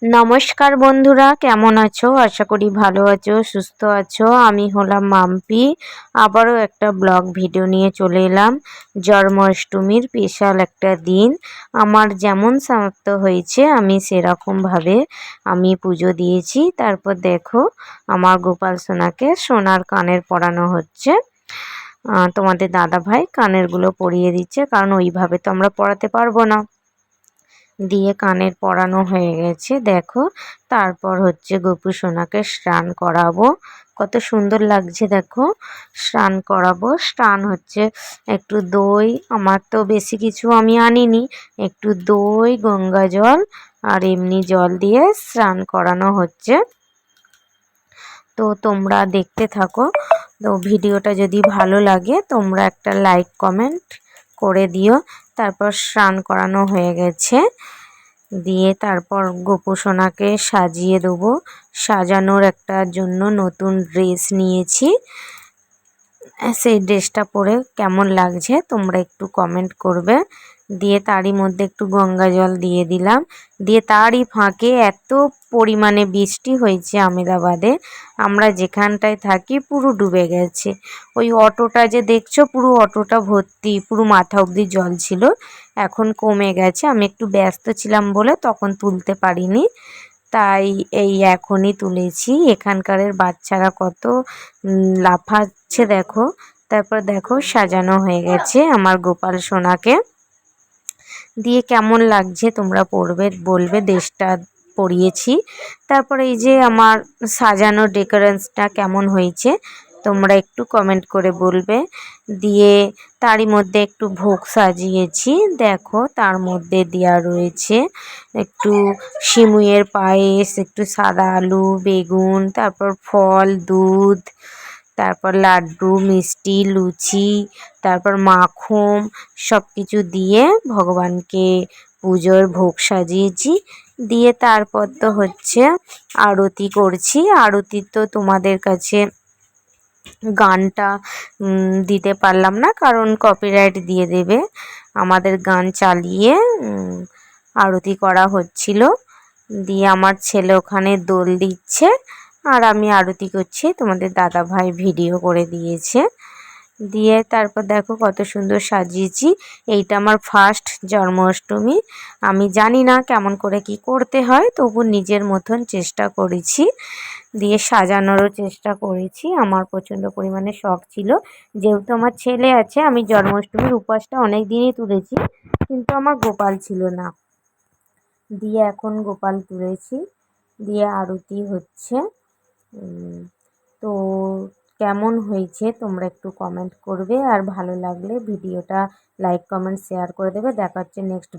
নমস্কার বন্ধুরা, কেমন আছো? আশা করি ভালো আছো, সুস্থ আছো। আমি হলাম মাম্পি। আবারও একটা ব্লগ ভিডিও নিয়ে চলে এলাম। জন্মাষ্টমীর স্পেশাল একটা দিন। আমার যেমন সামর্থ্য হয়েছে আমি সেরকমভাবে আমি পুজো দিয়েছি। তারপর দেখো আমার গোপাল সোনাকে সোনার কানের পরানো হচ্ছে। তোমাদের দাদা ভাই কানেরগুলো পরিয়ে দিচ্ছে, কারণ ওইভাবে তো আমরা পরাতে পারবো না। দিয়ে কানের পরানো হয়ে গেছে দেখো। তারপর হচ্ছে গোপু সোনাকে স্নান করাবো। কত সুন্দর লাগছে দেখো। স্নান করাবো। স্নান হচ্ছে একটু দই, আমার তো বেশি কিছু আমি আনিনি, একটু দই, গঙ্গা জল আর এমনি জল দিয়ে স্নান করানো হচ্ছে। তো তোমরা দেখতে থাকো। তো ভিডিওটা যদি ভালো লাগে তোমরা একটা লাইক কমেন্ট করে দিও। তারপর স্নান করানো হয়ে গেছে, দিয়ে তারপর গোপু সোনাকে সাজিয়ে দেবো। সাজানোর একটা জন্য নতুন ড্রেস নিয়েছি। সেই ড্রেসটা পরে কেমন লাগছে তোমরা একটু কমেন্ট করবে। দিয়ে তারই মধ্যে একটু গঙ্গা জল দিয়ে দিলাম। দিয়ে তারই ফাঁকে এত পরিমাণে বৃষ্টি হয়েছে আমেদাবাদে, আমরা যেখানটায় থাকি পুরো ডুবে গেছে। ওই অটোটা যে দেখছো পুরো অটোটা ভর্তি, পুরো মাথা অবধি জল ছিল। এখন কমে গেছে, আমি একটু ব্যস্ত ছিলাম বলে তখন তুলতে পারিনি, তাই এই এখনই তুলেছি। এখানকারের বাচ্চারা কত লাফাচ্ছে দেখো। তারপর দেখো সাজানো হয়ে গেছে আমার গোপাল সোনাকে। দিয়ে কেমন লাগছে তোমরা বলবে, দেশটা পরিয়েছি। তারপরে এই যে আমার সাজানো ডেকোরেশনটা কেমন হয়েছে তোমরা একটু কমেন্ট করে বলবে। দিয়ে তারই মধ্যে একটু ভোগ সাজিয়েছি দেখো। তার মধ্যে দেওয়া রয়েছে একটু সিমুইয়ের পায়েস, একটু সাদা আলু, বেগুন, তারপর ফল, দুধ, তারপর লাড্ডু, মিষ্টি, লুচি, তারপর মাখন, সব কিছু দিয়ে ভগবানকে পুজোর ভোগ সাজিয়েছি। দিয়ে তারপর তো হচ্ছে আরতি করছি। আরতি তো তোমাদের কাছে গানটা দিতে পারলাম না, কারণ কপিরাইট দিয়ে দেবে। আমাদের গান চালিয়ে আরতি করা হচ্ছিল। দিয়ে আমার ছেলে ওখানে দোল দিচ্ছে আর আমি আরতি করছি। তোমাদের দাদা ভাই ভিডিও করে দিয়েছে। দিয়ে তারপর দেখো কত সুন্দর সাজিয়েছি। এইটা আমার ফার্স্ট জন্মাষ্টমী। আমি জানি না কেমন করে কি করতে হয়, তবু নিজের মতন চেষ্টা করেছি। দিয়ে সাজানোরও চেষ্টা করেছি। আমার প্রচণ্ড পরিমাণে শখ ছিল, যেহেতু আমার ছেলে আছে। আমি জন্মাষ্টমীর উপাসটা অনেক দিনই তুলেছি, কিন্তু আমার গোপাল ছিল না। দিয়ে এখন গোপাল তুলেছি। দিয়ে আরতি হচ্ছে। তো কেমন হয়েছে তোমরা একটু কমেন্ট করবে, আর ভালো লাগলে ভিডিওটা লাইক কমেন্ট শেয়ার করে দেবে। দেখা হচ্ছে নেক্সট